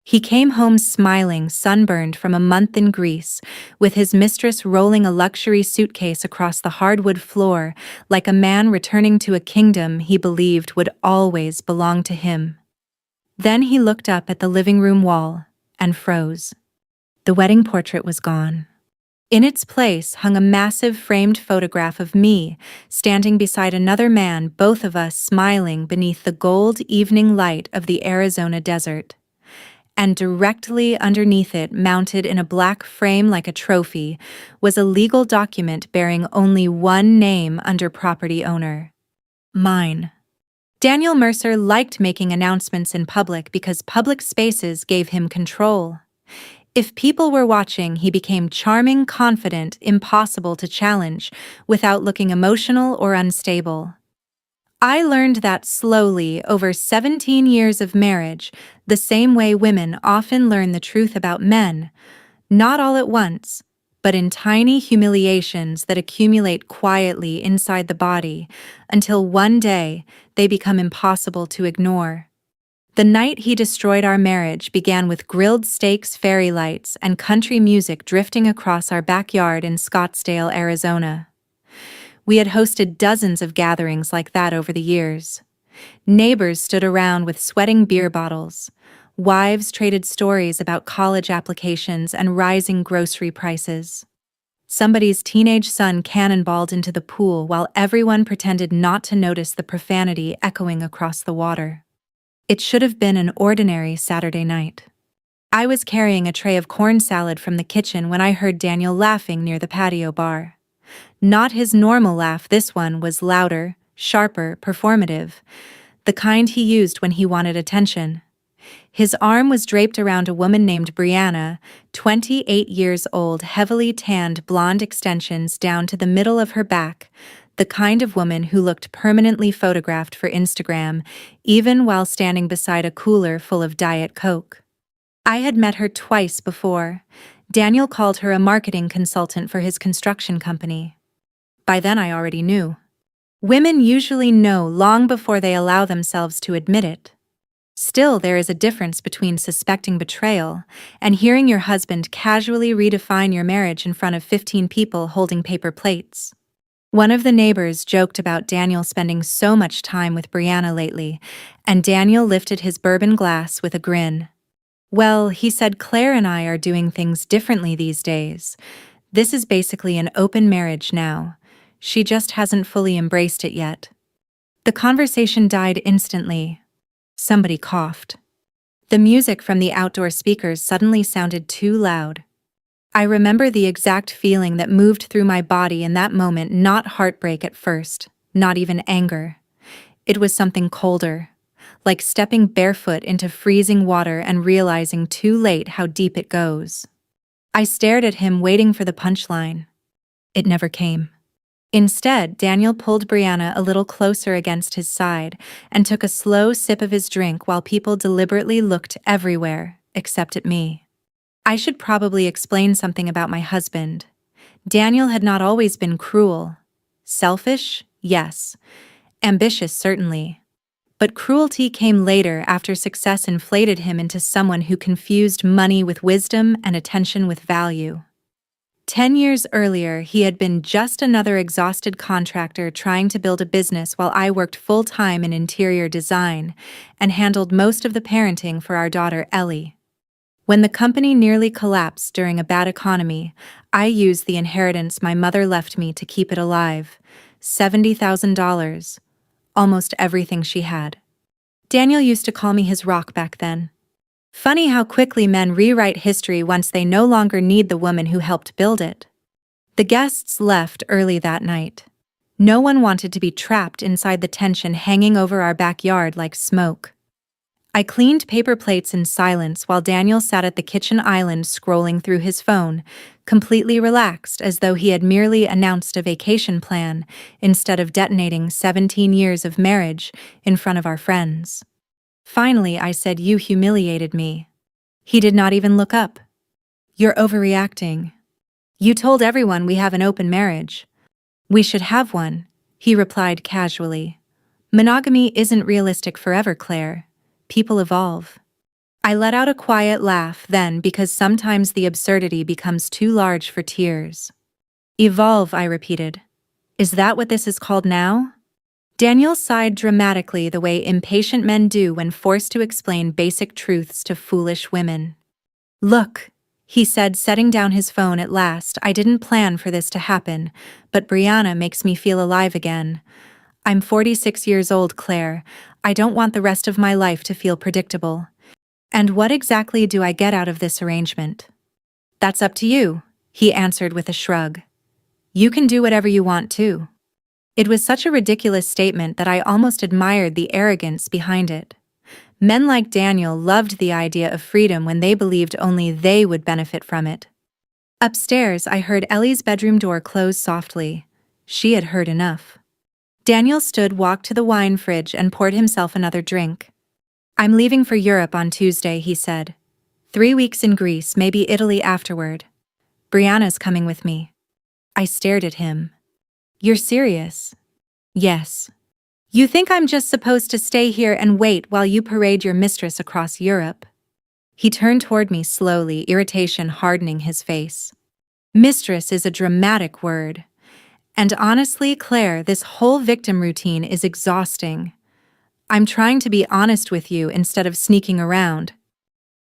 He came home smiling, sunburned from a month in Greece, with his mistress rolling a luxury suitcase across the hardwood floor like a man returning to a kingdom he believed would always belong to him. Then he looked up at the living room wall and froze. The wedding portrait was gone. In its place hung a massive framed photograph of me, standing beside another man, both of us smiling beneath the gold evening light of the Arizona desert. And directly underneath it, mounted in a black frame like a trophy, was a legal document bearing only one name under property owner. Mine. Daniel Mercer liked making announcements in public because public spaces gave him control. If people were watching, he became charming, confident, impossible to challenge, without looking emotional or unstable. I learned that slowly over 17 years of marriage, the same way women often learn the truth about men, not all at once, but in tiny humiliations that accumulate quietly inside the body, until one day they become impossible to ignore. The night he destroyed our marriage began with grilled steaks, fairy lights, and country music drifting across our backyard in Scottsdale, Arizona. We had hosted dozens of gatherings like that over the years. Neighbors stood around with sweating beer bottles. Wives traded stories about college applications and rising grocery prices. Somebody's teenage son cannonballed into the pool while everyone pretended not to notice the profanity echoing across the water. It should have been an ordinary Saturday night. I was carrying a tray of corn salad from the kitchen when I heard Daniel laughing near the patio bar. Not his normal laugh, this one was louder, sharper, performative, the kind he used when he wanted attention. His arm was draped around a woman named Brianna, 28 years old, heavily tanned, blonde extensions down to the middle of her back, the kind of woman who looked permanently photographed for Instagram, even while standing beside a cooler full of Diet Coke. I had met her twice before. Daniel called her a marketing consultant for his construction company. By then I already knew. Women usually know long before they allow themselves to admit it. Still, there is a difference between suspecting betrayal and hearing your husband casually redefine your marriage in front of 15 people holding paper plates. One of the neighbors joked about Daniel spending so much time with Brianna lately, and Daniel lifted his bourbon glass with a grin. Well, he said, Claire and I are doing things differently these days. This is basically an open marriage now. She just hasn't fully embraced it yet. The conversation died instantly. Somebody coughed. The music from the outdoor speakers suddenly sounded too loud. I remember the exact feeling that moved through my body in that moment, not heartbreak at first, not even anger. It was something colder, like stepping barefoot into freezing water and realizing too late how deep it goes. I stared at him, waiting for the punchline. It never came. Instead, Daniel pulled Brianna a little closer against his side and took a slow sip of his drink while people deliberately looked everywhere, except at me. I should probably explain something about my husband. Daniel had not always been cruel. Selfish? Yes. Ambitious, certainly. But cruelty came later, after success inflated him into someone who confused money with wisdom and attention with value. 10 years earlier, he had been just another exhausted contractor trying to build a business while I worked full-time in interior design and handled most of the parenting for our daughter Ellie. When the company nearly collapsed during a bad economy, I used the inheritance my mother left me to keep it alive. $70,000. Almost everything she had. Daniel used to call me his rock back then. Funny how quickly men rewrite history once they no longer need the woman who helped build it. The guests left early that night. No one wanted to be trapped inside the tension hanging over our backyard like smoke. I cleaned paper plates in silence while Daniel sat at the kitchen island scrolling through his phone, completely relaxed, as though he had merely announced a vacation plan instead of detonating 17 years of marriage in front of our friends. Finally, I said, "You humiliated me." He did not even look up. "You're overreacting. You told everyone we have an open marriage. We should have one," he replied casually. "Monogamy isn't realistic forever, Claire. People evolve." I let out a quiet laugh then because sometimes the absurdity becomes too large for tears. Evolve, I repeated. Is that what this is called now? Daniel sighed dramatically the way impatient men do when forced to explain basic truths to foolish women. Look, he said, setting down his phone at last. I didn't plan for this to happen, but Brianna makes me feel alive again. I'm 46 years old, Claire. I don't want the rest of my life to feel predictable. And what exactly do I get out of this arrangement? That's up to you, he answered with a shrug. You can do whatever you want too. It was such a ridiculous statement that I almost admired the arrogance behind it. Men like Daniel loved the idea of freedom when they believed only they would benefit from it. Upstairs, I heard Ellie's bedroom door close softly. She had heard enough. Daniel walked to the wine fridge and poured himself another drink. I'm leaving for Europe on Tuesday, he said. 3 weeks in Greece, maybe Italy afterward. Brianna's coming with me. I stared at him. You're serious? Yes. You think I'm just supposed to stay here and wait while you parade your mistress across Europe? He turned toward me slowly, irritation hardening his face. Mistress is a dramatic word. And honestly, Claire, this whole victim routine is exhausting. I'm trying to be honest with you instead of sneaking around.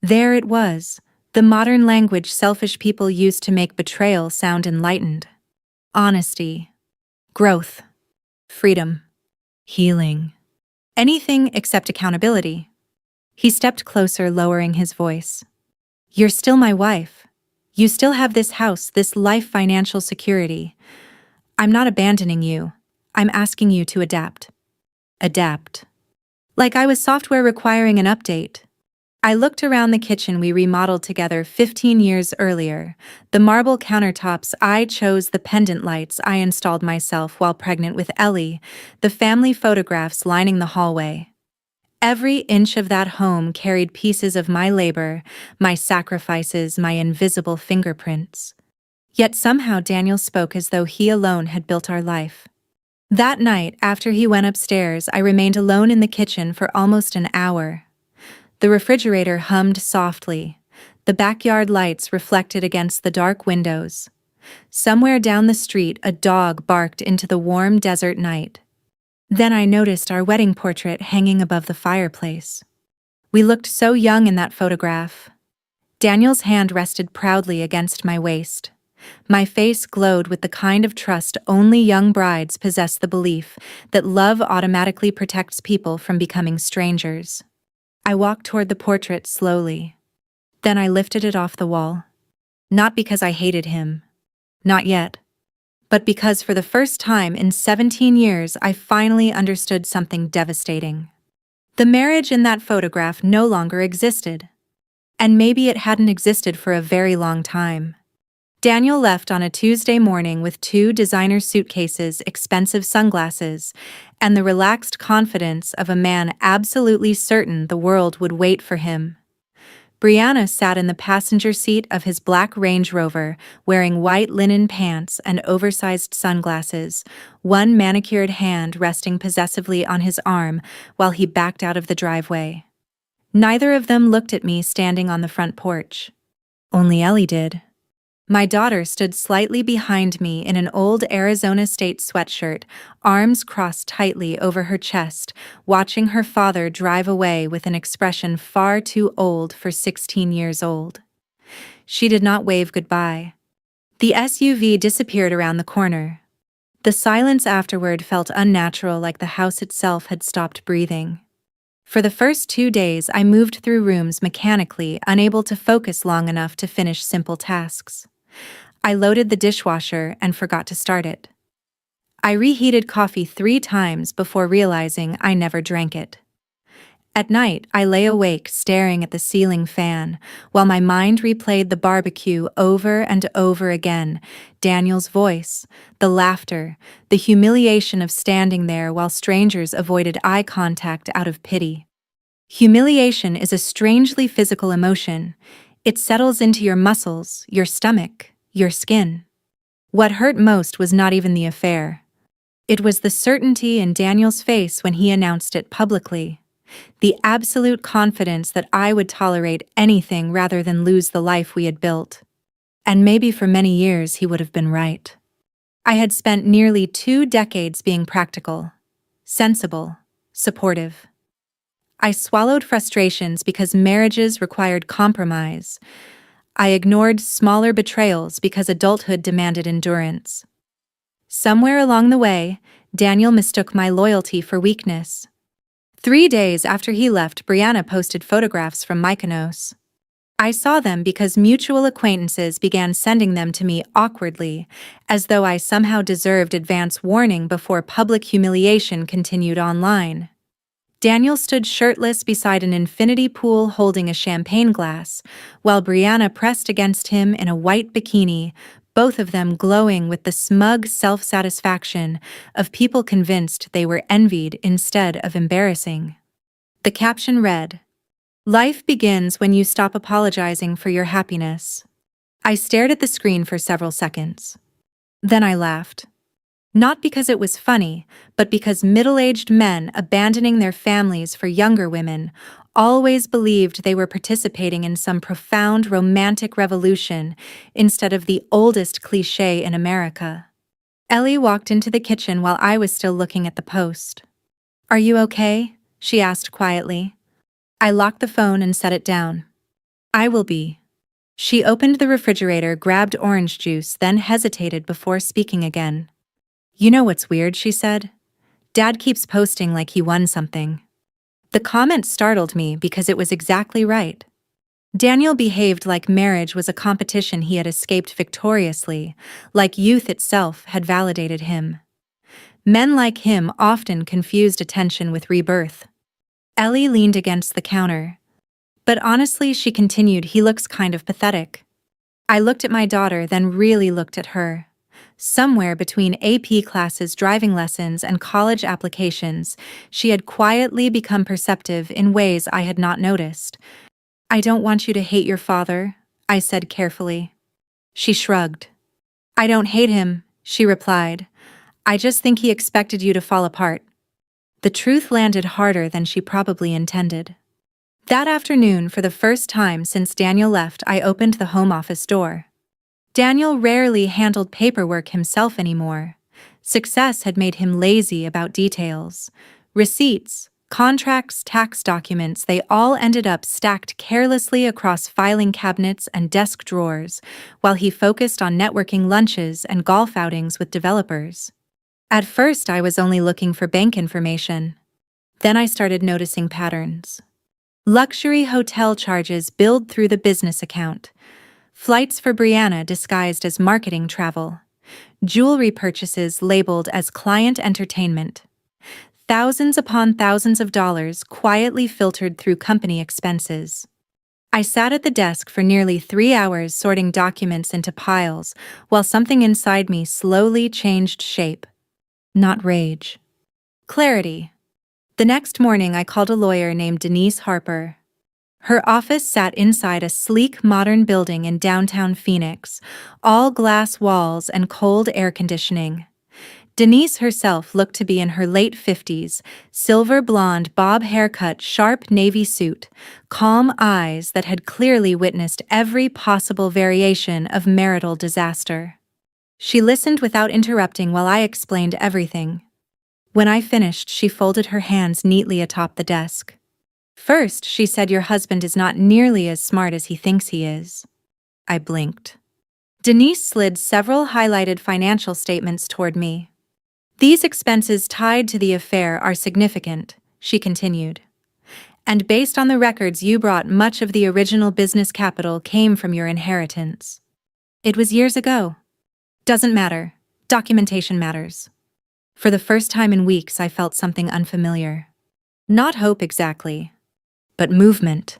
There it was, the modern language selfish people use to make betrayal sound enlightened. Honesty. Growth. Freedom. Healing. Anything except accountability. He stepped closer, lowering his voice. You're still my wife. You still have this house, this life, financial security. I'm not abandoning you. I'm asking you to adapt. Adapt. Like I was software requiring an update. I looked around the kitchen we remodeled together 15 years earlier, the marble countertops I chose, the pendant lights I installed myself while pregnant with Ellie, the family photographs lining the hallway. Every inch of that home carried pieces of my labor, my sacrifices, my invisible fingerprints. Yet somehow Daniel spoke as though he alone had built our life. That night, after he went upstairs, I remained alone in the kitchen for almost an hour. The refrigerator hummed softly. The backyard lights reflected against the dark windows. Somewhere down the street, a dog barked into the warm desert night. Then I noticed our wedding portrait hanging above the fireplace. We looked so young in that photograph. Daniel's hand rested proudly against my waist. My face glowed with the kind of trust only young brides possess, the belief that love automatically protects people from becoming strangers. I walked toward the portrait slowly. Then I lifted it off the wall. Not because I hated him. Not yet. But because for the first time in 17 years I finally understood something devastating. The marriage in that photograph no longer existed. And maybe it hadn't existed for a very long time. Daniel left on a Tuesday morning with 2 designer suitcases, expensive sunglasses, and the relaxed confidence of a man absolutely certain the world would wait for him. Brianna sat in the passenger seat of his black Range Rover, wearing white linen pants and oversized sunglasses, one manicured hand resting possessively on his arm while he backed out of the driveway. Neither of them looked at me standing on the front porch. Only Ellie did. My daughter stood slightly behind me in an old Arizona State sweatshirt, arms crossed tightly over her chest, watching her father drive away with an expression far too old for 16 years old. She did not wave goodbye. The SUV disappeared around the corner. The silence afterward felt unnatural, like the house itself had stopped breathing. For the first 2 days, I moved through rooms mechanically, unable to focus long enough to finish simple tasks. I loaded the dishwasher and forgot to start it. I reheated coffee 3 times before realizing I never drank it. At night, I lay awake staring at the ceiling fan, while my mind replayed the barbecue over and over again, Daniel's voice, the laughter, the humiliation of standing there while strangers avoided eye contact out of pity. Humiliation is a strangely physical emotion. It settles into your muscles, your stomach, your skin. What hurt most was not even the affair. It was the certainty in Daniel's face when he announced it publicly. the absolute confidence that I would tolerate anything rather than lose the life we had built. And maybe for many years he would have been right. I had spent nearly 2 decades being practical, sensible, supportive. I swallowed frustrations because marriages required compromise. I ignored smaller betrayals because adulthood demanded endurance. Somewhere along the way, Daniel mistook my loyalty for weakness. 3 days after he left, Brianna posted photographs from Mykonos. I saw them because mutual acquaintances began sending them to me awkwardly, as though I somehow deserved advance warning before public humiliation continued online. Daniel stood shirtless beside an infinity pool holding a champagne glass, while Brianna pressed against him in a white bikini, both of them glowing with the smug self-satisfaction of people convinced they were envied instead of embarrassing. The caption read, "Life begins when you stop apologizing for your happiness." I stared at the screen for several seconds. Then I laughed. Not because it was funny, but because middle-aged men abandoning their families for younger women always believed they were participating in some profound romantic revolution instead of the oldest cliché in America. Ellie walked into the kitchen while I was still looking at the post. "Are you okay?" she asked quietly. I locked the phone and set it down. "I will be." She opened the refrigerator, grabbed orange juice, then hesitated before speaking again. "You know what's weird," she said. "Dad keeps posting like he won something." The comment startled me because it was exactly right. Daniel behaved like marriage was a competition he had escaped victoriously, like youth itself had validated him. Men like him often confused attention with rebirth. Ellie leaned against the counter. "But honestly," she continued, "he looks kind of pathetic." I looked at my daughter, then really looked at her. Somewhere between AP classes, driving lessons, and college applications, she had quietly become perceptive in ways I had not noticed. "I don't want you to hate your father," I said carefully. She shrugged. "I don't hate him," she replied. "I just think he expected you to fall apart." The truth landed harder than she probably intended. That afternoon, for the first time since Daniel left, I opened the home office door. Daniel rarely handled paperwork himself anymore. Success had made him lazy about details. Receipts, contracts, tax documents, they all ended up stacked carelessly across filing cabinets and desk drawers, while he focused on networking lunches and golf outings with developers. At first, I was only looking for bank information. Then I started noticing patterns. Luxury hotel charges billed through the business account. Flights for Brianna disguised as marketing travel. Jewelry purchases labeled as client entertainment. Thousands upon thousands of dollars quietly filtered through company expenses. I sat at the desk for nearly 3 hours sorting documents into piles, while something inside me slowly changed shape. Not rage. Clarity. The next morning, I called a lawyer named Denise Harper. Her office sat inside a sleek, modern building in downtown Phoenix, all glass walls and cold air conditioning. Denise herself looked to be in her late 50s, silver blonde bob haircut, sharp navy suit, calm eyes that had clearly witnessed every possible variation of marital disaster. She listened without interrupting while I explained everything. When I finished, she folded her hands neatly atop the desk. "First," she said, "your husband is not nearly as smart as he thinks he is." I blinked. Denise slid several highlighted financial statements toward me. "These expenses tied to the affair are significant," she continued. "And based on the records you brought, much of the original business capital came from your inheritance." It was years ago. Doesn't matter. Documentation matters. For the first time in weeks, I felt something unfamiliar. Not hope exactly, but movement.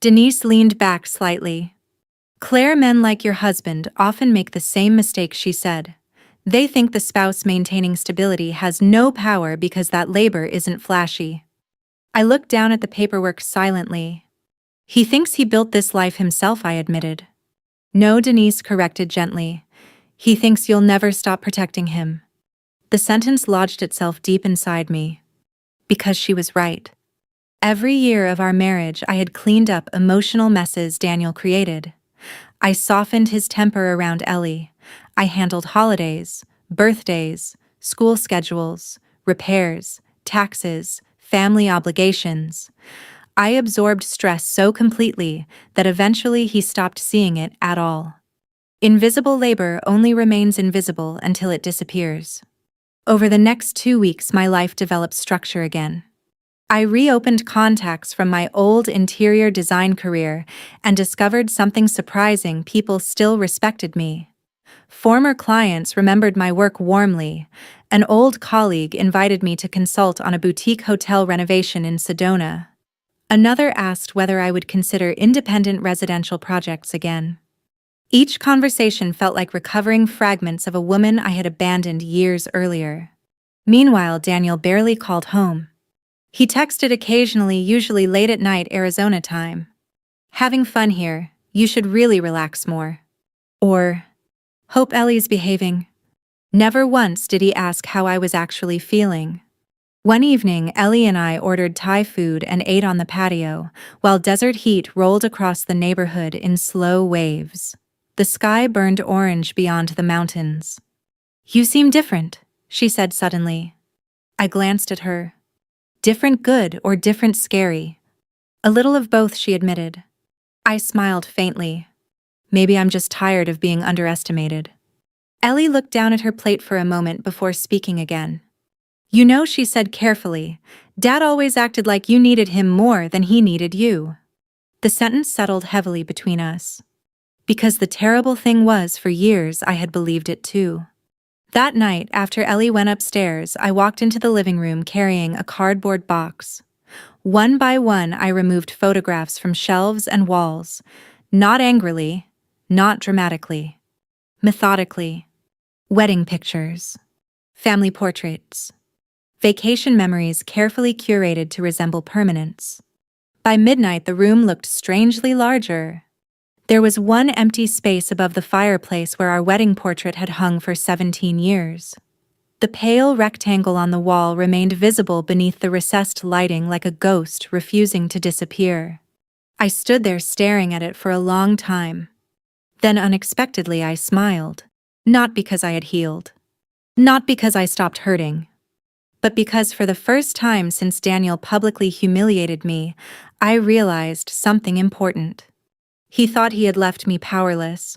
Denise leaned back slightly. "Clare, men like your husband often make the same mistake," she said. "They think the spouse maintaining stability has no power because that labor isn't flashy." I looked down at the paperwork silently. "He thinks he built this life himself," I admitted. "No," Denise corrected gently. "He thinks you'll never stop protecting him." The sentence lodged itself deep inside me. Because she was right. Every year of our marriage, I had cleaned up emotional messes Daniel created. I softened his temper around Ellie. I handled holidays, birthdays, school schedules, repairs, taxes, family obligations. I absorbed stress so completely that eventually he stopped seeing it at all. Invisible labor only remains invisible until it disappears. Over the next 2 weeks, my life developed structure again. I reopened contacts from my old interior design career and discovered something surprising: people still respected me. Former clients remembered my work warmly. An old colleague invited me to consult on a boutique hotel renovation in Sedona. Another asked whether I would consider independent residential projects again. Each conversation felt like recovering fragments of a woman I had abandoned years earlier. Meanwhile, Daniel barely called home. He texted occasionally, usually late at night Arizona time. "Having fun here, you should really relax more." Or, "Hope Ellie's behaving." Never once did he ask how I was actually feeling. One evening, Ellie and I ordered Thai food and ate on the patio, while desert heat rolled across the neighborhood in slow waves. The sky burned orange beyond the mountains. "You seem different," she said suddenly. I glanced at her. "Different good or different scary?" "A little of both," she admitted. I smiled faintly. "Maybe I'm just tired of being underestimated." Ellie looked down at her plate for a moment before speaking again. "You know," she said carefully, "Dad always acted like you needed him more than he needed you." The sentence settled heavily between us. Because the terrible thing was, for years I had believed it too. That night, after Ellie went upstairs, I walked into the living room carrying a cardboard box. One by one, I removed photographs from shelves and walls. Not angrily, not dramatically. Methodically. Wedding pictures. Family portraits. Vacation memories carefully curated to resemble permanence. By midnight, the room looked strangely larger. There was one empty space above the fireplace where our wedding portrait had hung for 17 years. The pale rectangle on the wall remained visible beneath the recessed lighting like a ghost refusing to disappear. I stood there staring at it for a long time. Then unexpectedly I smiled. Not because I had healed. Not because I stopped hurting. But because for the first time since Daniel publicly humiliated me, I realized something important. He thought he had left me powerless.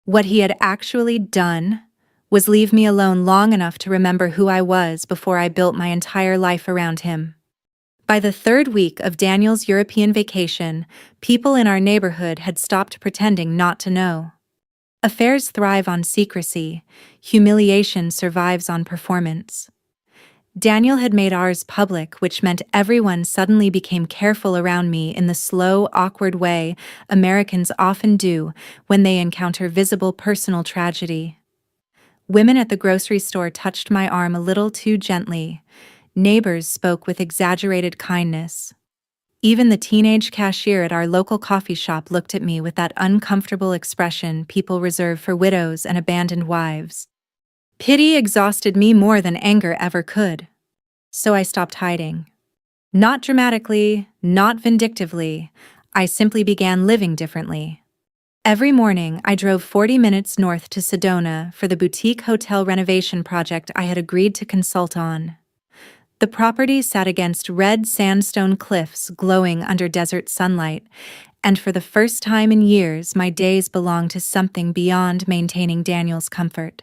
What he had actually done was leave me alone long enough to remember who I was before I built my entire life around him. By the 3rd week of Daniel's European vacation, people in our neighborhood had stopped pretending not to know. Affairs thrive on secrecy, humiliation survives on performance. Daniel had made ours public, which meant everyone suddenly became careful around me in the slow, awkward way Americans often do when they encounter visible personal tragedy. Women at the grocery store touched my arm a little too gently. Neighbors spoke with exaggerated kindness. Even the teenage cashier at our local coffee shop looked at me with that uncomfortable expression people reserve for widows and abandoned wives. Pity exhausted me more than anger ever could. So I stopped hiding. Not dramatically, not vindictively, I simply began living differently. Every morning, I drove 40 minutes north to Sedona for the boutique hotel renovation project I had agreed to consult on. The property sat against red sandstone cliffs glowing under desert sunlight, and for the first time in years, my days belonged to something beyond maintaining Daniel's comfort.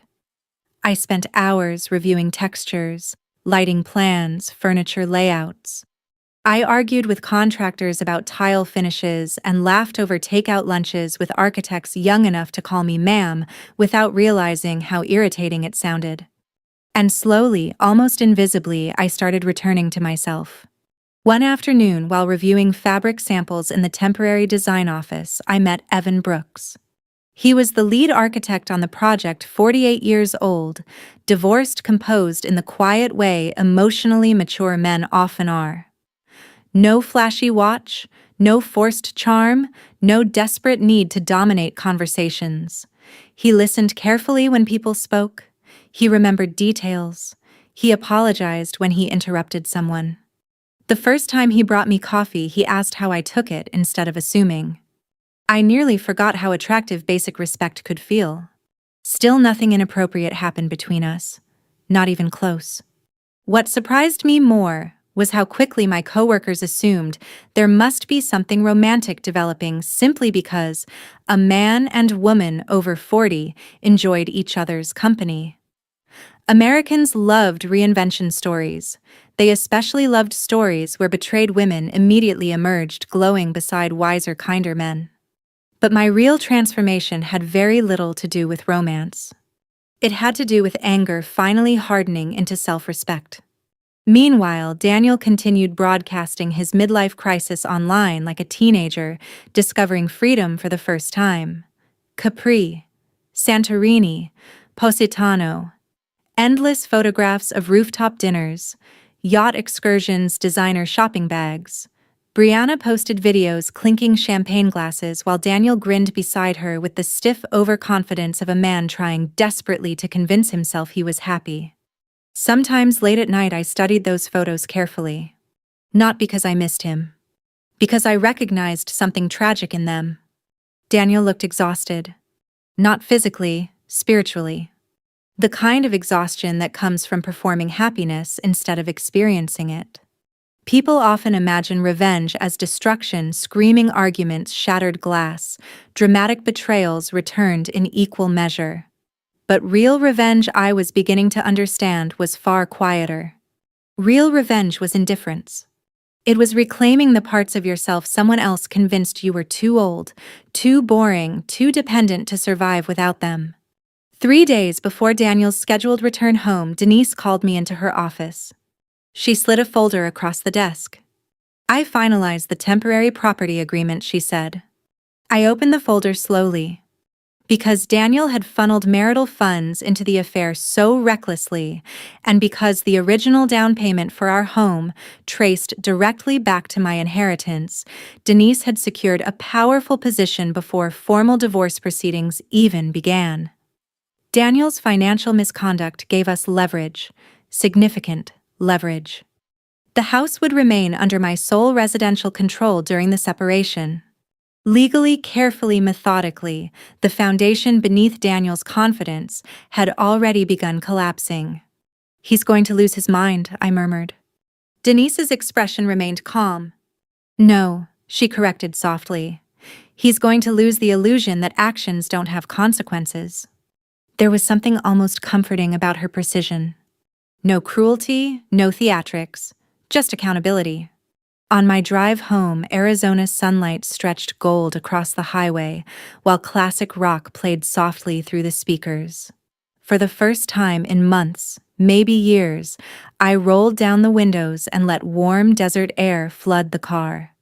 I spent hours reviewing textures, lighting plans, furniture layouts. I argued with contractors about tile finishes and laughed over takeout lunches with architects young enough to call me ma'am without realizing how irritating it sounded. And slowly, almost invisibly, I started returning to myself. One afternoon, while reviewing fabric samples in the temporary design office, I met Evan Brooks. He was the lead architect on the project, 48 years old, divorced, composed in the quiet way emotionally mature men often are. No flashy watch, no forced charm, no desperate need to dominate conversations. He listened carefully when people spoke. He remembered details. He apologized when he interrupted someone. The first time he brought me coffee, he asked how I took it instead of assuming. I nearly forgot how attractive basic respect could feel. Still, nothing inappropriate happened between us. Not even close. What surprised me more was how quickly my coworkers assumed there must be something romantic developing simply because a man and woman over 40 enjoyed each other's company. Americans loved reinvention stories. They especially loved stories where betrayed women immediately emerged glowing beside wiser, kinder men. But my real transformation had very little to do with romance. It had to do with anger finally hardening into self-respect. Meanwhile, Daniel continued broadcasting his midlife crisis online like a teenager discovering freedom for the first time. Capri, Santorini, Positano, endless photographs of rooftop dinners, yacht excursions, designer shopping bags. Brianna posted videos clinking champagne glasses while Daniel grinned beside her with the stiff overconfidence of a man trying desperately to convince himself he was happy. Sometimes late at night I studied those photos carefully. Not because I missed him. Because I recognized something tragic in them. Daniel looked exhausted. Not physically, spiritually. The kind of exhaustion that comes from performing happiness instead of experiencing it. People often imagine revenge as destruction, screaming arguments, shattered glass, dramatic betrayals returned in equal measure. But real revenge, I was beginning to understand, was far quieter. Real revenge was indifference. It was reclaiming the parts of yourself someone else convinced you were too old, too boring, too dependent to survive without them. 3 days before Daniel's scheduled return home, Denise called me into her office. She slid a folder across the desk. "I finalized the temporary property agreement," she said. I opened the folder slowly. Because Daniel had funneled marital funds into the affair so recklessly, and because the original down payment for our home traced directly back to my inheritance, Denise had secured a powerful position before formal divorce proceedings even began. Daniel's financial misconduct gave us leverage, significant leverage. The house would remain under my sole residential control during the separation. Legally, carefully, methodically, the foundation beneath Daniel's confidence had already begun collapsing. "He's going to lose his mind," I murmured. Denise's expression remained calm. "No," she corrected softly. "He's going to lose the illusion that actions don't have consequences." There was something almost comforting about her precision. No cruelty, no theatrics, just accountability. On my drive home, Arizona's sunlight stretched gold across the highway, while classic rock played softly through the speakers. For the first time in months, maybe years, I rolled down the windows and let warm desert air flood the car.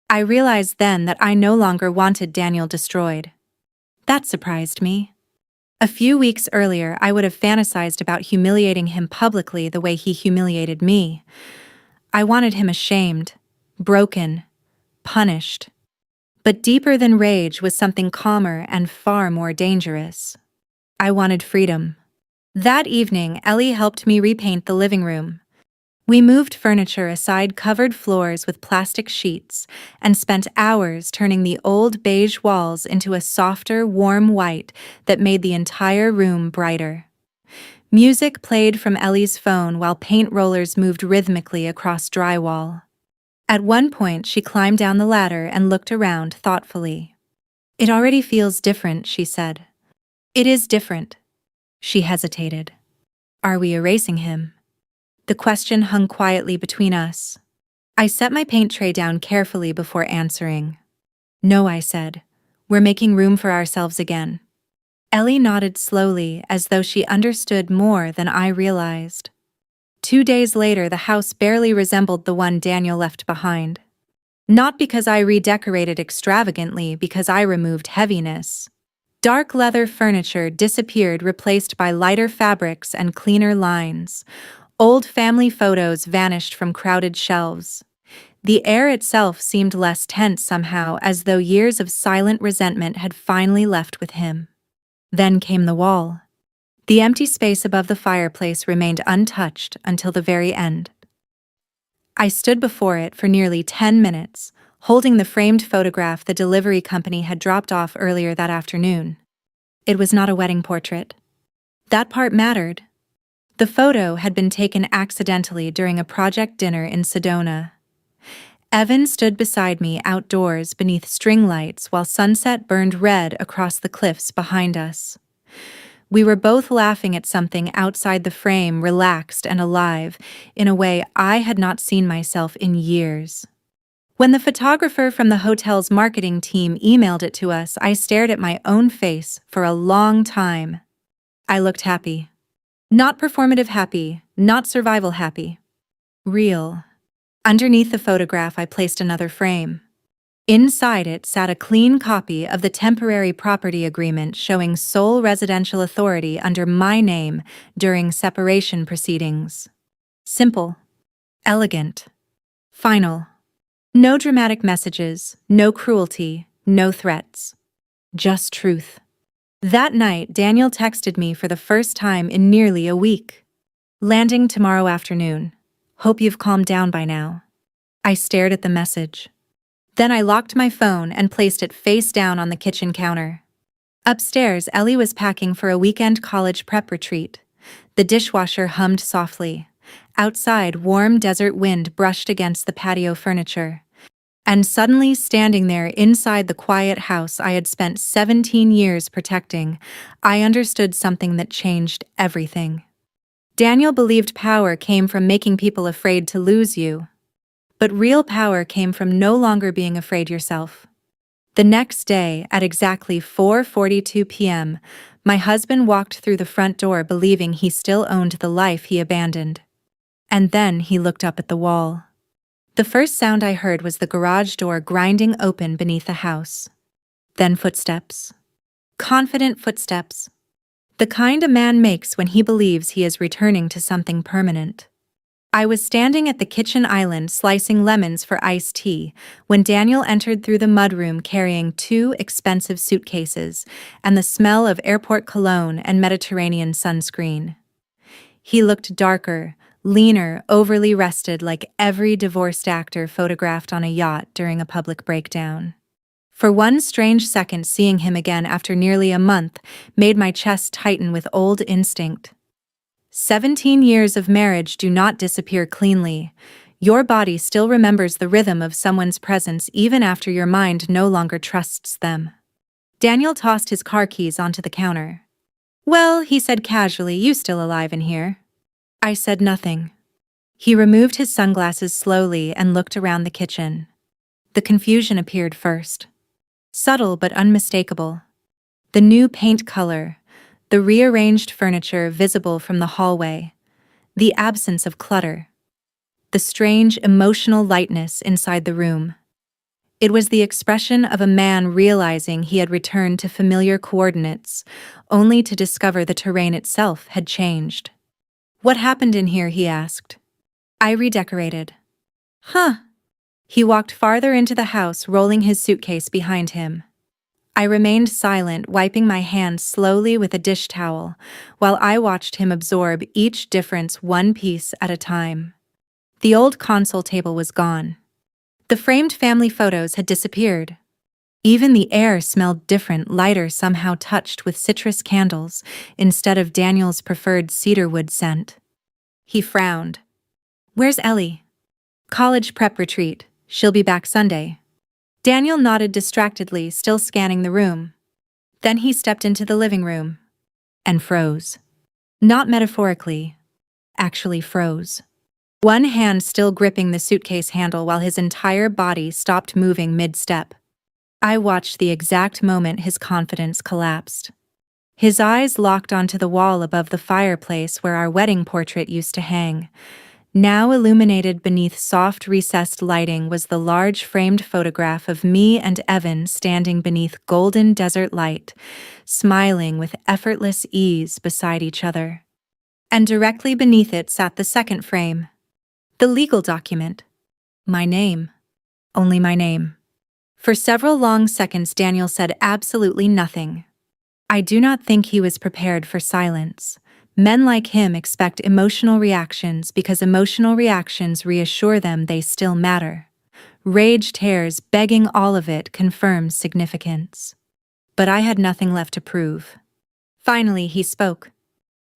I realized then that I no longer wanted Daniel destroyed. That surprised me. A few weeks earlier, I would have fantasized about humiliating him publicly the way he humiliated me. I wanted him ashamed, broken, punished. But deeper than rage was something calmer and far more dangerous. I wanted freedom. That evening, Ellie helped me repaint the living room. We moved furniture aside, covered floors with plastic sheets, and spent hours turning the old beige walls into a softer, warm white that made the entire room brighter. Music played from Ellie's phone while paint rollers moved rhythmically across drywall. At one point, she climbed down the ladder and looked around thoughtfully. "It already feels different," she said. "It is different." She hesitated. "Are we erasing him?" The question hung quietly between us. I set my paint tray down carefully before answering. "No," I said. "We're making room for ourselves again." Ellie nodded slowly, as though she understood more than I realized. 2 days later, the house barely resembled the one Daniel left behind. Not because I redecorated extravagantly, because I removed heaviness. Dark leather furniture disappeared, replaced by lighter fabrics and cleaner lines. Old family photos vanished from crowded shelves. The air itself seemed less tense somehow, as though years of silent resentment had finally left with him. Then came the wall. The empty space above the fireplace remained untouched until the very end. I stood before it for nearly 10 minutes, holding the framed photograph the delivery company had dropped off earlier that afternoon. It was not a wedding portrait. That part mattered. The photo had been taken accidentally during a project dinner in Sedona. Evan stood beside me outdoors beneath string lights while sunset burned red across the cliffs behind us. We were both laughing at something outside the frame, relaxed and alive, in a way I had not seen myself in years. When the photographer from the hotel's marketing team emailed it to us, I stared at my own face for a long time. I looked happy. Not performative happy, not survival happy. Real. Underneath the photograph, I placed another frame. Inside it sat a clean copy of the temporary property agreement showing sole residential authority under my name during separation proceedings. Simple. Elegant. Final. No dramatic messages, no cruelty, no threats. Just truth. That night, Daniel texted me for the first time in nearly a week. Landing tomorrow afternoon. Hope you've calmed down by now. I stared at the message. Then I locked my phone and placed it face down on the kitchen counter. Upstairs, Ellie was packing for a weekend college prep retreat. The dishwasher hummed softly. Outside, warm desert wind brushed against the patio furniture. And suddenly, standing there inside the quiet house I had spent 17 years protecting, I understood something that changed everything. Daniel believed power came from making people afraid to lose you. But real power came from no longer being afraid yourself. The next day, at exactly 4:42 p.m., my husband walked through the front door believing he still owned the life he abandoned. And then he looked up at the wall. The first sound I heard was the garage door grinding open beneath the house. Then footsteps. Confident footsteps. The kind a man makes when he believes he is returning to something permanent. I was standing at the kitchen island slicing lemons for iced tea when Daniel entered through the mudroom carrying 2 expensive suitcases and the smell of airport cologne and Mediterranean sunscreen. He looked darker, leaner, overly rested, like every divorced actor photographed on a yacht during a public breakdown. For one strange second, seeing him again after nearly a month made my chest tighten with old instinct. 17 years of marriage do not disappear cleanly. Your body still remembers the rhythm of someone's presence even after your mind no longer trusts them. Daniel tossed his car keys onto the counter. "Well," he said casually, "you still alive in here?" I said nothing. He removed his sunglasses slowly and looked around the kitchen. The confusion appeared first. Subtle but unmistakable. The new paint color, the rearranged furniture visible from the hallway, the absence of clutter, the strange emotional lightness inside the room. It was the expression of a man realizing he had returned to familiar coordinates, only to discover the terrain itself had changed. "What happened in here?" he asked. I redecorated. "Huh." He walked farther into the house, rolling his suitcase behind him. I remained silent, wiping my hands slowly with a dish towel, while I watched him absorb each difference one piece at a time. The old console table was gone. The framed family photos had disappeared. Even the air smelled different, lighter, somehow touched with citrus candles instead of Daniel's preferred cedarwood scent. He frowned. "Where's Ellie?" "College prep retreat. She'll be back Sunday." Daniel nodded distractedly, still scanning the room. Then he stepped into the living room. And froze. Not metaphorically. Actually froze. One hand still gripping the suitcase handle while his entire body stopped moving mid-step. I watched the exact moment his confidence collapsed. His eyes locked onto the wall above the fireplace where our wedding portrait used to hang. Now illuminated beneath soft recessed lighting was the large framed photograph of me and Evan standing beneath golden desert light, smiling with effortless ease beside each other. And directly beneath it sat the second frame. The legal document. My name. Only my name. For several long seconds Daniel said absolutely nothing. I do not think he was prepared for silence. Men like him expect emotional reactions because emotional reactions reassure them they still matter. Rage tears, begging all of it confirms significance. But I had nothing left to prove. Finally, he spoke.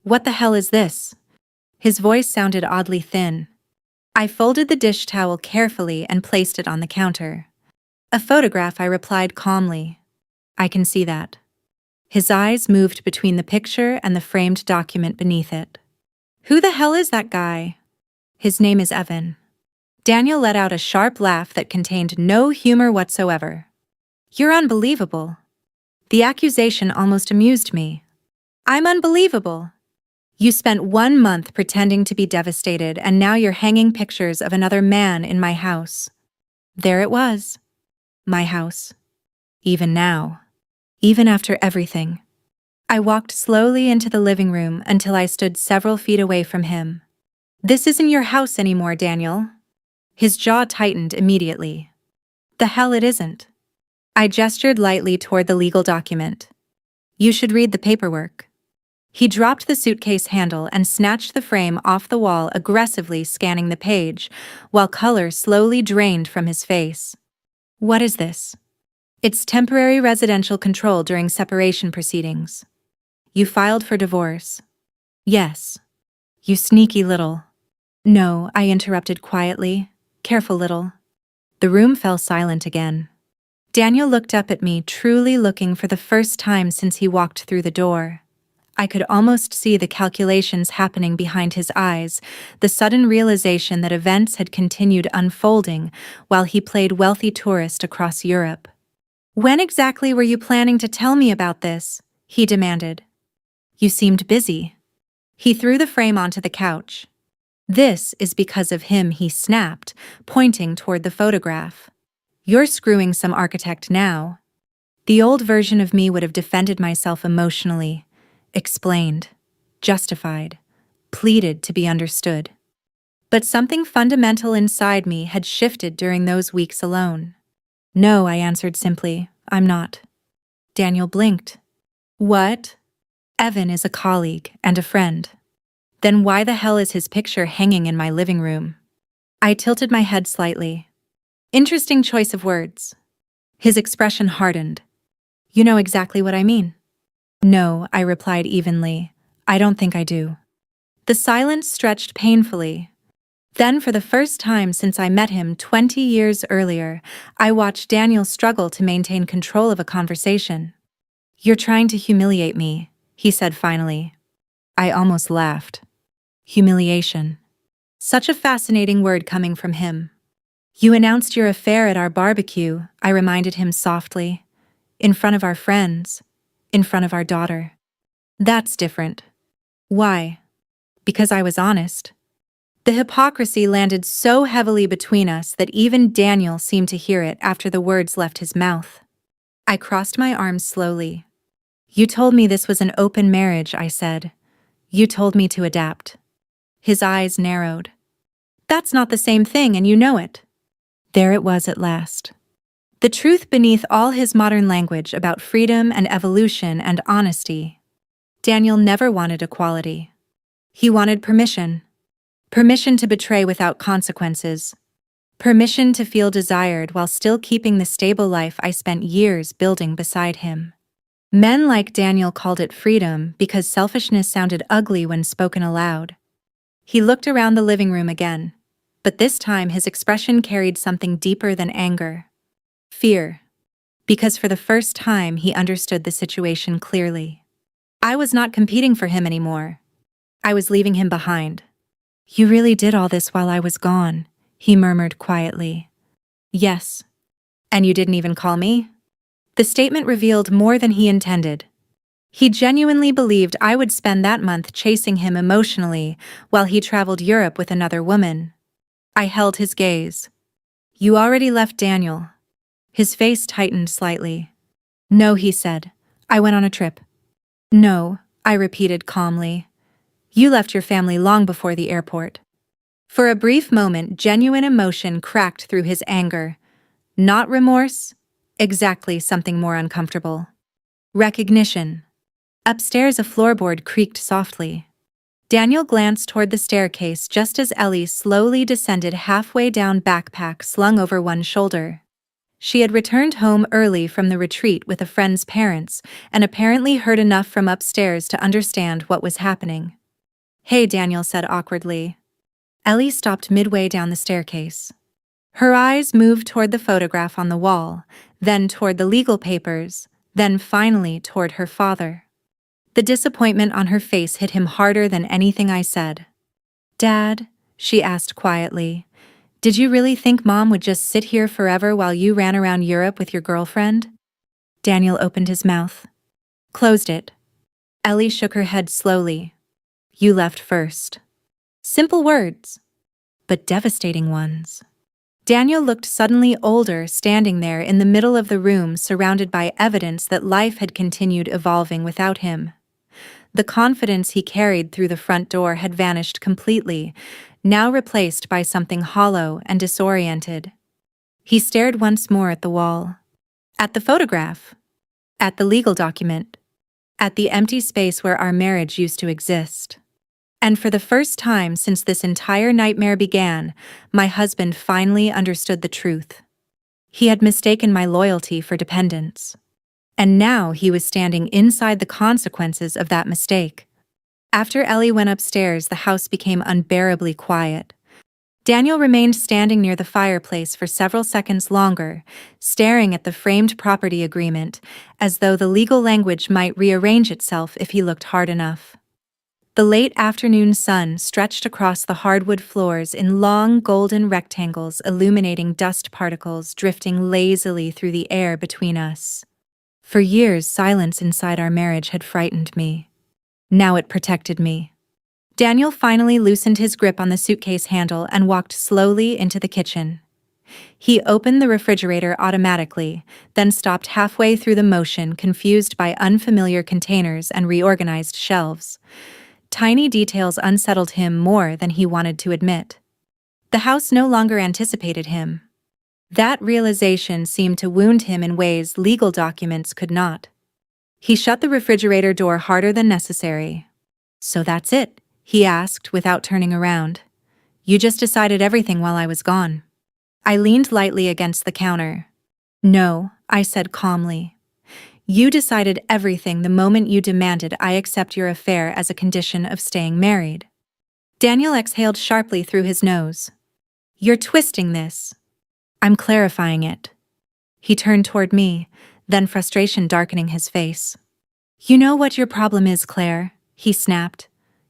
"What the hell is this?" His voice sounded oddly thin. I folded the dish towel carefully and placed it on the counter. "A photograph," I replied calmly. "I can see that." His eyes moved between the picture and the framed document beneath it. "Who the hell is that guy?" "His name is Evan." Daniel let out a sharp laugh that contained no humor whatsoever. "You're unbelievable." The accusation almost amused me. "I'm unbelievable." "You spent 1 month pretending to be devastated, and now you're hanging pictures of another man in my house." There it was. My house. Even now. Even after everything. I walked slowly into the living room until I stood several feet away from him. "This isn't your house anymore, Daniel." His jaw tightened immediately. "The hell it isn't." I gestured lightly toward the legal document. "You should read the paperwork." He dropped the suitcase handle and snatched the frame off the wall, aggressively scanning the page, while color slowly drained from his face. "What is this?" "It's temporary residential control during separation proceedings." "You filed for divorce?" "Yes." "You sneaky little." "No," I interrupted quietly. "Careful little." The room fell silent again. Daniel looked up at me, truly looking for the first time since he walked through the door. I could almost see the calculations happening behind his eyes, the sudden realization that events had continued unfolding while he played wealthy tourist across Europe. "When exactly were you planning to tell me about this?" he demanded. "You seemed busy." He threw the frame onto the couch. "This is because of him," he snapped, pointing toward the photograph. "You're screwing some architect now." The old version of me would have defended myself emotionally, explained, justified, pleaded to be understood. But something fundamental inside me had shifted during those weeks alone. "No," I answered simply, "I'm not." Daniel blinked. "What?" "Evan is a colleague and a friend." "Then why the hell is his picture hanging in my living room?" I tilted my head slightly. "Interesting choice of words." His expression hardened. "You know exactly what I mean." "No," I replied evenly. "I don't think I do." The silence stretched painfully. Then, for the first time since I met him 20 years earlier, I watched Daniel struggle to maintain control of a conversation. "You're trying to humiliate me," he said finally. I almost laughed. Humiliation. Such a fascinating word coming from him. "You announced your affair at our barbecue," I reminded him softly. "In front of our friends. In front of our daughter." "That's different." "Why?" "Because I was honest." The hypocrisy landed so heavily between us that even Daniel seemed to hear it after the words left his mouth. I crossed my arms slowly. "You told me this was an open marriage," I said. "You told me to adapt." His eyes narrowed. "That's not the same thing, and you know it." There it was at last. The truth beneath all his modern language about freedom and evolution and honesty. Daniel never wanted equality. He wanted permission. Permission to betray without consequences. Permission to feel desired while still keeping the stable life I spent years building beside him. Men like Daniel called it freedom because selfishness sounded ugly when spoken aloud. He looked around the living room again, but this time his expression carried something deeper than anger. Fear. Because for the first time he understood the situation clearly. I was not competing for him anymore. I was leaving him behind. "You really did all this while I was gone," he murmured quietly. "Yes." "And you didn't even call me?" The statement revealed more than he intended. He genuinely believed I would spend that month chasing him emotionally while he traveled Europe with another woman. I held his gaze. "You already left Daniel." His face tightened slightly. "No," he said. "I went on a trip." "No," I repeated calmly. "You left your family long before the airport." For a brief moment, genuine emotion cracked through his anger. Not remorse, exactly, something more uncomfortable. Recognition. Upstairs, a floorboard creaked softly. Daniel glanced toward the staircase just as Ellie slowly descended halfway down, backpack slung over one shoulder. She had returned home early from the retreat with a friend's parents and apparently heard enough from upstairs to understand what was happening. "Hey," Daniel said awkwardly. Ellie stopped midway down the staircase. Her eyes moved toward the photograph on the wall, then toward the legal papers, then finally toward her father. The disappointment on her face hit him harder than anything I said. "Dad," she asked quietly, "did you really think Mom would just sit here forever while you ran around Europe with your girlfriend?" Daniel opened his mouth. Closed it. Ellie shook her head slowly. "You left first." Simple words, but devastating ones. Daniel looked suddenly older, standing there in the middle of the room, surrounded by evidence that life had continued evolving without him. The confidence he carried through the front door had vanished completely, now replaced by something hollow and disoriented. He stared once more at the wall, at the photograph, at the legal document, at the empty space where our marriage used to exist. And for the first time since this entire nightmare began, my husband finally understood the truth. He had mistaken my loyalty for dependence. And now he was standing inside the consequences of that mistake. After Ellie went upstairs, the house became unbearably quiet. Daniel remained standing near the fireplace for several seconds longer, staring at the framed property agreement, as though the legal language might rearrange itself if he looked hard enough. The late afternoon sun stretched across the hardwood floors in long golden rectangles, illuminating dust particles drifting lazily through the air between us. For years, silence inside our marriage had frightened me. Now it protected me. Daniel finally loosened his grip on the suitcase handle and walked slowly into the kitchen. He opened the refrigerator automatically, then stopped halfway through the motion, confused by unfamiliar containers and reorganized shelves. Tiny details unsettled him more than he wanted to admit. The house no longer anticipated him. That realization seemed to wound him in ways legal documents could not. He shut the refrigerator door harder than necessary. "So that's it?" he asked without turning around. "You just decided everything while I was gone." I leaned lightly against the counter. "No," I said calmly. "You decided everything the moment you demanded I accept your affair as a condition of staying married." Daniel exhaled sharply through his nose. "You're twisting this." "I'm clarifying it." He turned toward me, then frustration darkening his face. "You know what your problem is, Claire," he snapped.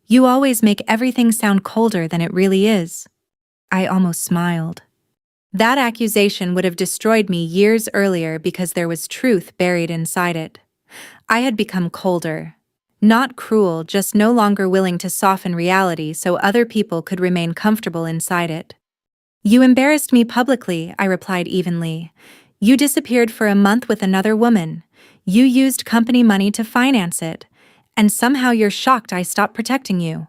"You always make everything sound colder than it really is." I almost smiled. That accusation would have destroyed me years earlier because there was truth buried inside it. I had become colder. Not cruel, just no longer willing to soften reality so other people could remain comfortable inside it. "You embarrassed me publicly," I replied evenly. "You disappeared for a month with another woman. You used company money to finance it. And somehow you're shocked I stopped protecting you."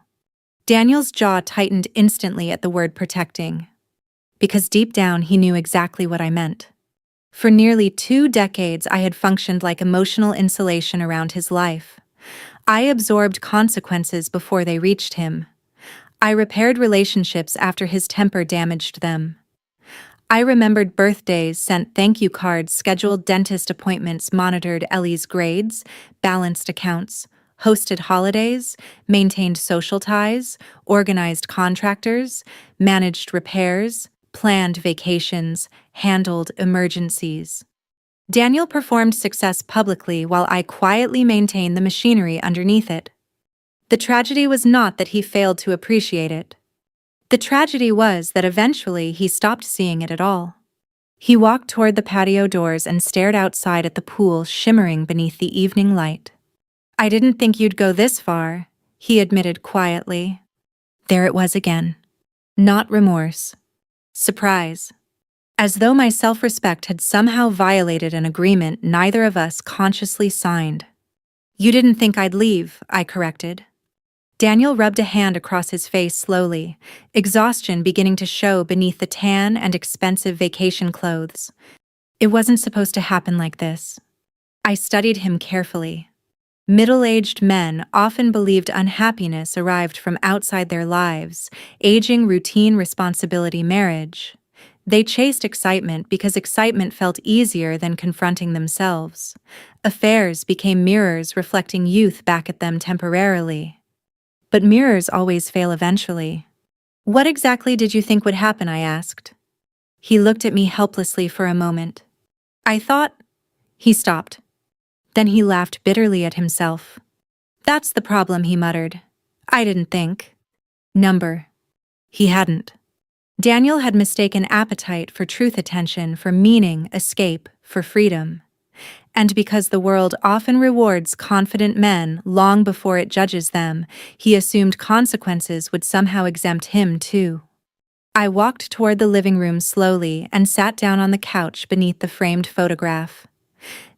Daniel's jaw tightened instantly at the word protecting. Because deep down he knew exactly what I meant. For nearly 2 decades I had functioned like emotional insulation around his life. I absorbed consequences before they reached him. I repaired relationships after his temper damaged them. I remembered birthdays, sent thank you cards, scheduled dentist appointments, monitored Ellie's grades, balanced accounts, hosted holidays, maintained social ties, organized contractors, managed repairs, planned vacations, handled emergencies. Daniel performed success publicly while I quietly maintained the machinery underneath it. The tragedy was not that he failed to appreciate it. The tragedy was that eventually he stopped seeing it at all. He walked toward the patio doors and stared outside at the pool shimmering beneath the evening light. "I didn't think you'd go this far," he admitted quietly. There it was again. Not remorse. Surprise. As though my self-respect had somehow violated an agreement neither of us consciously signed. "You didn't think I'd leave," I corrected. Daniel rubbed a hand across his face slowly, exhaustion beginning to show beneath the tan and expensive vacation clothes. "It wasn't supposed to happen like this." I studied him carefully. Middle-aged men often believed unhappiness arrived from outside their lives, aging, routine, responsibility, marriage. They chased excitement because excitement felt easier than confronting themselves. Affairs became mirrors reflecting youth back at them temporarily. But mirrors always fail eventually. "What exactly did you think would happen?" I asked. He looked at me helplessly for a moment. "I thought—" He stopped. Then he laughed bitterly at himself. "That's the problem," he muttered. "I didn't think." Number. He hadn't. Daniel had mistaken appetite for truth, attention for meaning, escape for freedom. And because the world often rewards confident men long before it judges them, he assumed consequences would somehow exempt him too. I walked toward the living room slowly and sat down on the couch beneath the framed photograph.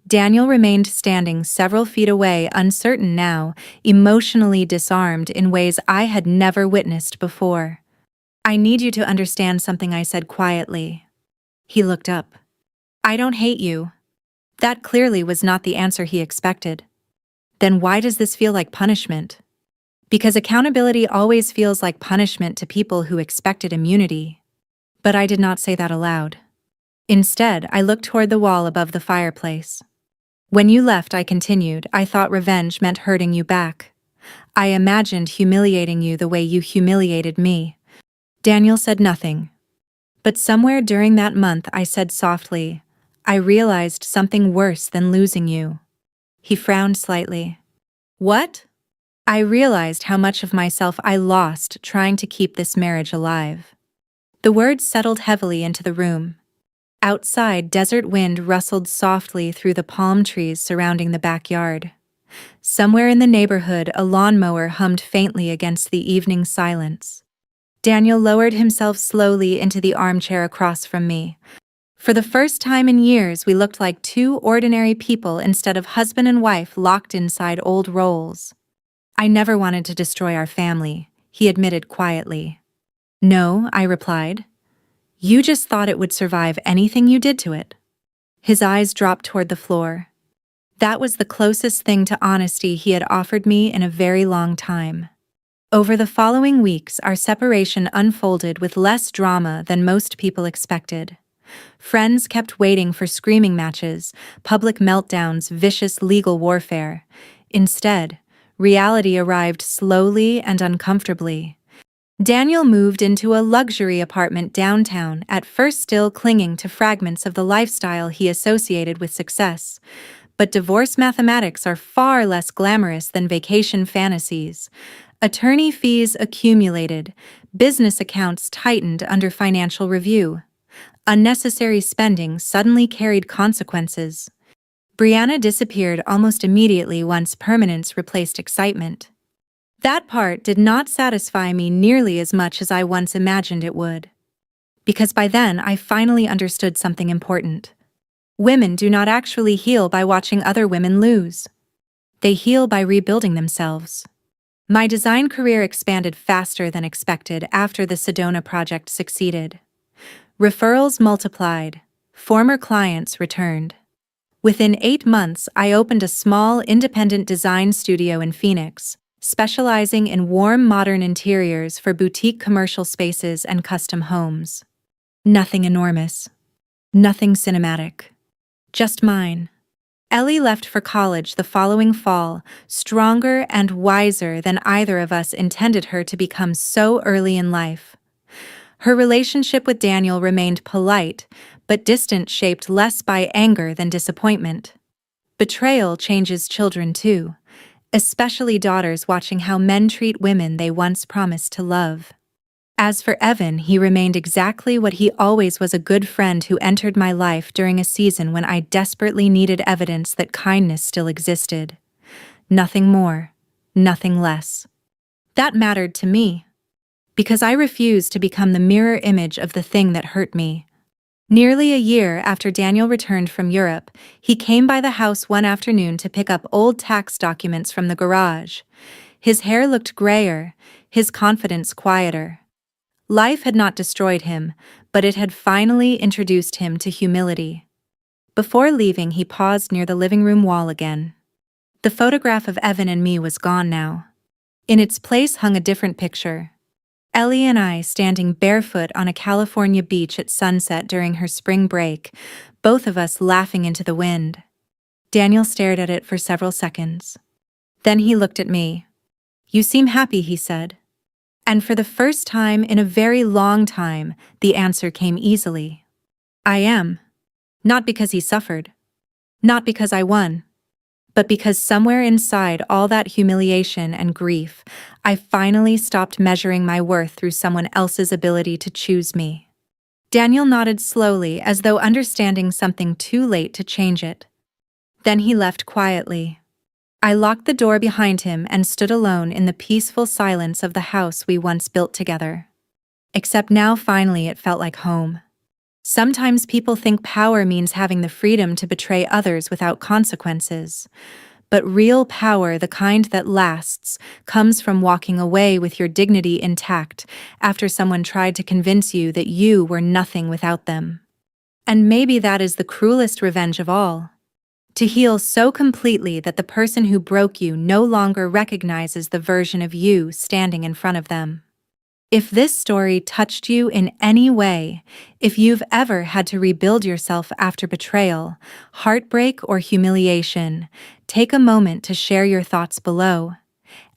Daniel remained standing several feet away, uncertain now, emotionally disarmed in ways I had never witnessed before. "I need you to understand something," I said quietly. He looked up. "I don't hate you." That clearly was not the answer he expected. "Then why does this feel like punishment?" "Because accountability always feels like punishment to people who expected immunity." But I did not say that aloud. Instead, I looked toward the wall above the fireplace. "When you left," I continued, "I thought revenge meant hurting you back. I imagined humiliating you the way you humiliated me." Daniel said nothing. But somewhere during that month I said softly, "I realized something worse than losing you." He frowned slightly. "What?" "I realized how much of myself I lost trying to keep this marriage alive." The words settled heavily into the room. Outside, desert wind rustled softly through the palm trees surrounding the backyard. Somewhere in the neighborhood, a lawnmower hummed faintly against the evening silence. Daniel lowered himself slowly into the armchair across from me. For the first time in years, we looked like two ordinary people instead of husband and wife locked inside old roles. "I never wanted to destroy our family," he admitted quietly. "No," I replied. "You just thought it would survive anything you did to it." His eyes dropped toward the floor. That was the closest thing to honesty he had offered me in a very long time. Over the following weeks, our separation unfolded with less drama than most people expected. Friends kept waiting for screaming matches, public meltdowns, vicious legal warfare. Instead, reality arrived slowly and uncomfortably. Daniel moved into a luxury apartment downtown, at first still clinging to fragments of the lifestyle he associated with success. But divorce mathematics are far less glamorous than vacation fantasies. Attorney fees accumulated, business accounts tightened under financial review. Unnecessary spending suddenly carried consequences. Brianna disappeared almost immediately once permanence replaced excitement. That part did not satisfy me nearly as much as I once imagined it would. Because by then I finally understood something important. Women do not actually heal by watching other women lose. They heal by rebuilding themselves. My design career expanded faster than expected after the Sedona project succeeded. Referrals multiplied. Former clients returned. Within 8 months, I opened a small, independent design studio in Phoenix, specializing in warm, modern interiors for boutique commercial spaces and custom homes. Nothing enormous. Nothing cinematic. Just mine. Ellie left for college the following fall, stronger and wiser than either of us intended her to become so early in life. Her relationship with Daniel remained polite, but distant, shaped less by anger than disappointment. Betrayal changes children too, especially daughters watching how men treat women they once promised to love. As for Evan, he remained exactly what he always was, a good friend who entered my life during a season when I desperately needed evidence that kindness still existed. Nothing more, nothing less. That mattered to me, because I refused to become the mirror image of the thing that hurt me. Nearly a year after Daniel returned from Europe, he came by the house one afternoon to pick up old tax documents from the garage. His hair looked grayer, his confidence quieter. Life had not destroyed him, but it had finally introduced him to humility. Before leaving, he paused near the living room wall again. The photograph of Evan and me was gone now. In its place hung a different picture. Ellie and I standing barefoot on a California beach at sunset during her spring break, both of us laughing into the wind. Daniel stared at it for several seconds. Then he looked at me. "You seem happy," he said. And for the first time in a very long time, the answer came easily. "I am. Not because he suffered. Not because I won. But because somewhere inside all that humiliation and grief, I finally stopped measuring my worth through someone else's ability to choose me." Daniel nodded slowly, as though understanding something too late to change it. Then he left quietly. I locked the door behind him and stood alone in the peaceful silence of the house we once built together. Except now finally it felt like home. Sometimes people think power means having the freedom to betray others without consequences. But real power, the kind that lasts, comes from walking away with your dignity intact after someone tried to convince you that you were nothing without them. And maybe that is the cruelest revenge of all. To heal so completely that the person who broke you no longer recognizes the version of you standing in front of them. If this story touched you in any way, if you've ever had to rebuild yourself after betrayal, heartbreak, or humiliation, take a moment to share your thoughts below.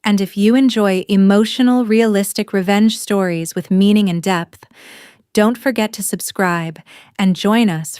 And if you enjoy emotional, realistic revenge stories with meaning and depth, don't forget to subscribe and join us